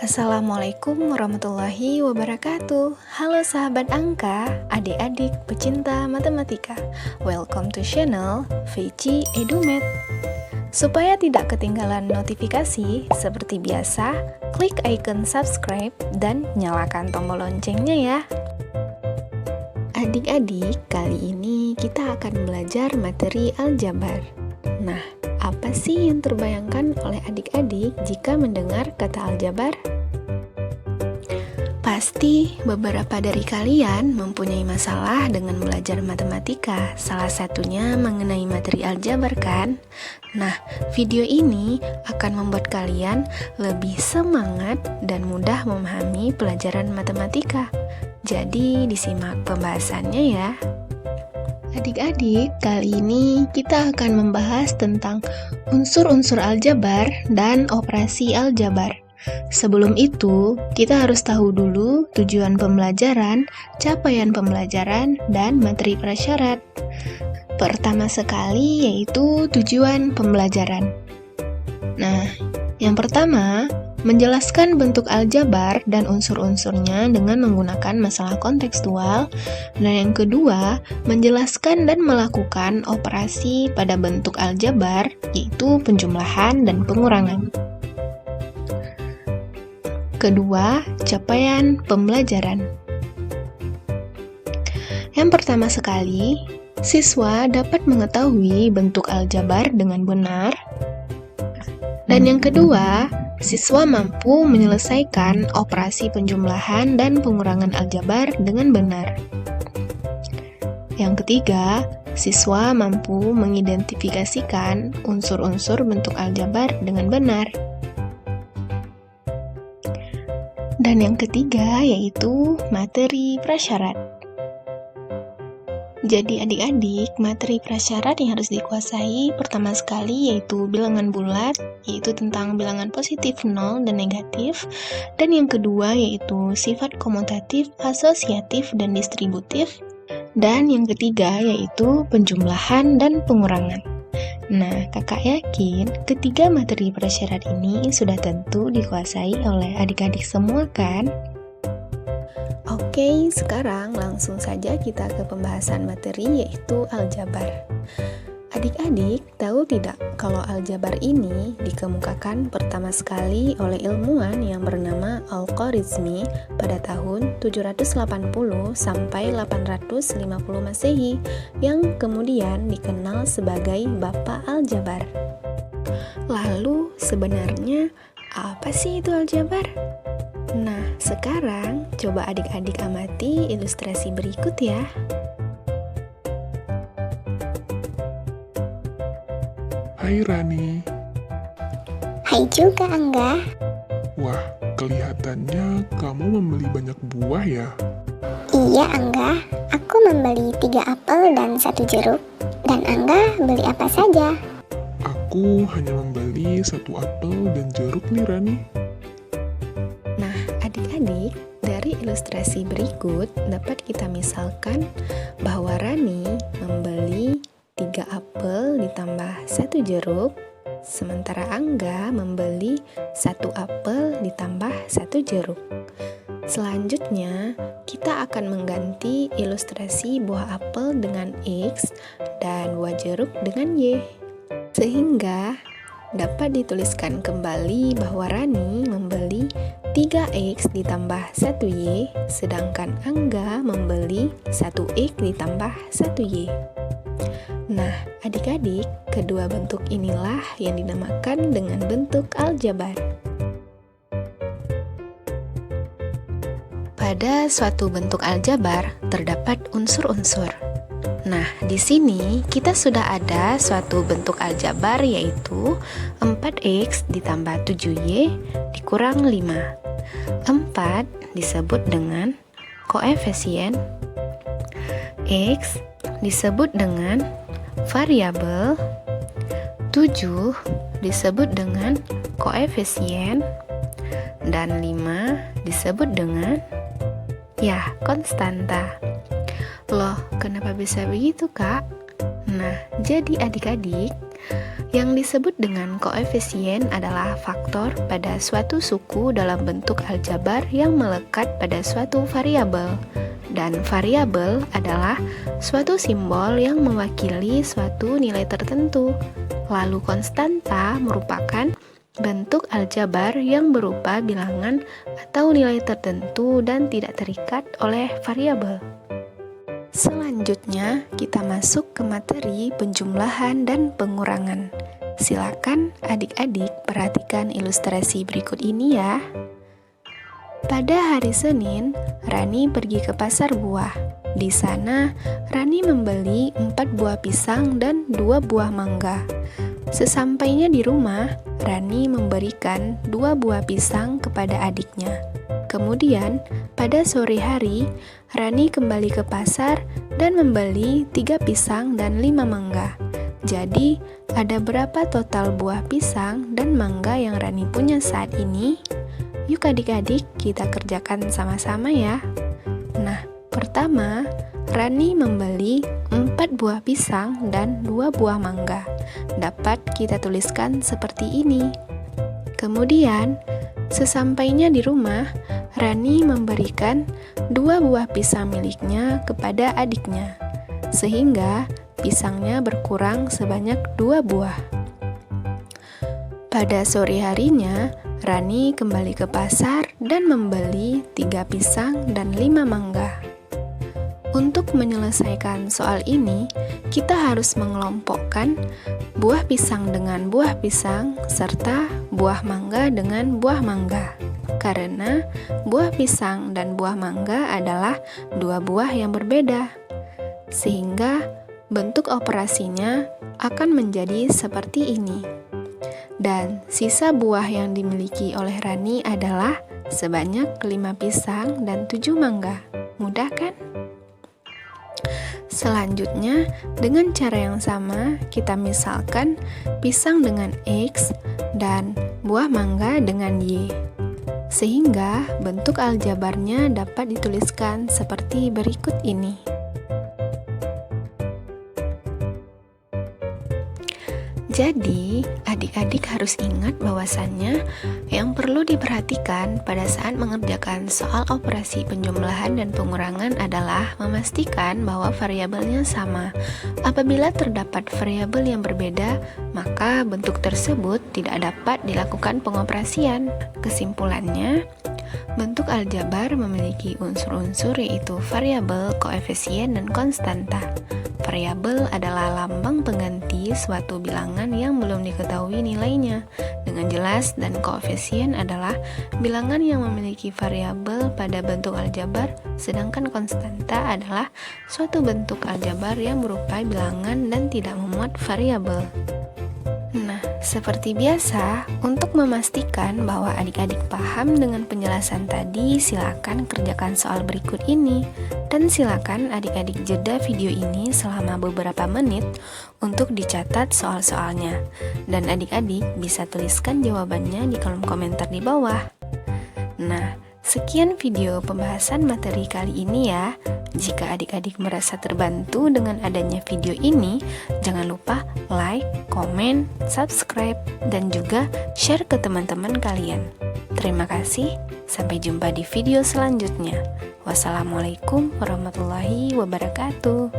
Assalamualaikum warahmatullahi wabarakatuh. Halo sahabat angka, adik-adik pecinta matematika. Welcome to channel Feci Edumed. Supaya tidak ketinggalan notifikasi, seperti biasa, klik icon subscribe dan nyalakan tombol loncengnya ya. Adik-adik, kali ini kita akan belajar materi aljabar. Nah, apa sih yang terbayangkan oleh adik-adik jika mendengar kata aljabar? Pasti beberapa dari kalian mempunyai masalah dengan belajar matematika, salah satunya mengenai materi aljabar kan? Nah, video ini akan membuat kalian lebih semangat dan mudah memahami pelajaran matematika. Jadi, disimak pembahasannya ya. Adik-adik, kali ini kita akan membahas tentang unsur-unsur aljabar dan operasi aljabar. Sebelum itu, kita harus tahu dulu tujuan pembelajaran, capaian pembelajaran, dan materi prasyarat. Pertama sekali yaitu tujuan pembelajaran. Nah, yang pertama, menjelaskan bentuk aljabar dan unsur-unsurnya dengan menggunakan masalah kontekstual. Dan yang kedua, menjelaskan dan melakukan operasi pada bentuk aljabar, yaitu penjumlahan dan pengurangan. Kedua, capaian pembelajaran. Yang pertama sekali, siswa dapat mengetahui bentuk aljabar dengan benar. Dan yang kedua, siswa mampu menyelesaikan operasi penjumlahan dan pengurangan aljabar dengan benar. Yang ketiga, siswa mampu mengidentifikasikan unsur-unsur bentuk aljabar dengan benar. Dan yang ketiga yaitu materi prasyarat. Jadi adik-adik, materi prasyarat yang harus dikuasai pertama sekali yaitu bilangan bulat, yaitu tentang bilangan positif, nol, dan negatif. Dan yang kedua yaitu sifat komutatif, asosiatif, dan distributif. Dan yang ketiga yaitu penjumlahan dan pengurangan. Nah, kakak yakin ketiga materi prasyarat ini sudah tentu dikuasai oleh adik-adik semua kan? Oke, sekarang langsung saja kita ke pembahasan materi yaitu aljabar. Adik-adik tahu tidak kalau aljabar ini dikemukakan pertama sekali oleh ilmuwan yang bernama Al-Khwarizmi pada tahun 780 sampai 850 Masehi yang kemudian dikenal sebagai Bapak Aljabar. Lalu sebenarnya apa sih itu aljabar? Nah, sekarang coba adik-adik amati ilustrasi berikut ya. Hai Rani. Hai juga Angga. Wah, kelihatannya kamu membeli banyak buah ya? Iya Angga, aku membeli 3 apel dan 1 jeruk. Dan Angga beli apa saja? Aku hanya membeli 1 apel dan jeruk nih Rani. Nah, adik-adik, dari ilustrasi berikut dapat kita misalkan bahwa Rani membeli 3 apel ditambah 1 jeruk, sementara Angga membeli 1 apel ditambah 1 jeruk. Selanjutnya, kita akan mengganti ilustrasi buah apel dengan X dan buah jeruk dengan Y. Sehingga dapat dituliskan kembali bahwa Rani membeli 3X ditambah 1Y, sedangkan Angga membeli 1X ditambah 1Y. Nah, adik-adik, kedua bentuk inilah yang dinamakan dengan bentuk aljabar. Pada suatu bentuk aljabar terdapat unsur-unsur. Nah, di sini kita sudah ada suatu bentuk aljabar yaitu 4X ditambah 7Y dikurang 5. 4 disebut dengan koefisien, X disebut dengan variabel, 7 disebut dengan koefisien, dan 5 disebut dengan konstanta. Loh, kenapa bisa begitu, Kak? Nah, jadi adik-adik, Yang disebut dengan koefisien adalah faktor pada suatu suku dalam bentuk aljabar yang melekat pada suatu variabel. Dan variabel adalah suatu simbol yang mewakili suatu nilai tertentu. Lalu konstanta merupakan bentuk aljabar yang berupa bilangan atau nilai tertentu dan tidak terikat oleh variabel. Selanjutnya, kita masuk ke materi penjumlahan dan pengurangan. Silakan adik-adik perhatikan ilustrasi berikut ini ya. Pada hari Senin, Rani pergi ke pasar buah. Di sana, Rani membeli 4 buah pisang dan 2 buah mangga. Sesampainya di rumah, Rani memberikan 2 buah pisang kepada adiknya. Kemudian, pada sore hari, Rani kembali ke pasar dan membeli 3 pisang dan 5 mangga. Jadi, ada berapa total buah pisang dan mangga yang Rani punya saat ini? Yuk adik-adik, kita kerjakan sama-sama ya. Nah, pertama, Rani membeli 4 buah pisang dan 2 buah mangga. Dapat kita tuliskan seperti ini. Kemudian, sesampainya di rumah, Rani memberikan 2 buah pisang miliknya kepada adiknya, sehingga pisangnya berkurang sebanyak 2 buah. Pada sore harinya, Rani kembali ke pasar dan membeli 3 pisang dan 5 mangga. Untuk menyelesaikan soal ini, kita harus mengelompokkan buah pisang dengan buah pisang serta buah mangga dengan buah mangga. Karena buah pisang dan buah mangga adalah 2 buah yang berbeda. Sehingga bentuk operasinya akan menjadi seperti ini. Dan sisa buah yang dimiliki oleh Rani adalah sebanyak 5 pisang dan 7 mangga. Mudah kan? Selanjutnya, dengan cara yang sama, kita misalkan pisang dengan X dan buah mangga dengan Y. Sehingga bentuk aljabarnya dapat dituliskan seperti berikut ini. Jadi, adik-adik harus ingat bahwasannya yang perlu diperhatikan pada saat mengerjakan soal operasi penjumlahan dan pengurangan adalah memastikan bahwa variabelnya sama. Apabila terdapat variabel yang berbeda, maka bentuk tersebut tidak dapat dilakukan pengoperasian. Kesimpulannya, bentuk aljabar memiliki unsur-unsur yaitu variabel, koefisien, dan konstanta. Variabel adalah lambang pengganti suatu bilangan yang belum diketahui nilainya dengan jelas, dan koefisien adalah bilangan yang memiliki variabel pada bentuk aljabar, sedangkan konstanta adalah suatu bentuk aljabar yang berupa bilangan dan tidak memuat variabel. Nah, seperti biasa, untuk memastikan bahwa adik-adik paham dengan penjelasan tadi, silakan kerjakan soal berikut ini. Dan silakan adik-adik jeda video ini selama beberapa menit untuk dicatat soal-soalnya. Dan adik-adik bisa tuliskan jawabannya di kolom komentar di bawah. Nah, sekian video pembahasan materi kali ini ya. Jika adik-adik merasa terbantu dengan adanya video ini, jangan lupa like, komen, subscribe, dan juga share ke teman-teman kalian. Terima kasih, sampai jumpa di video selanjutnya. Wassalamualaikum warahmatullahi wabarakatuh.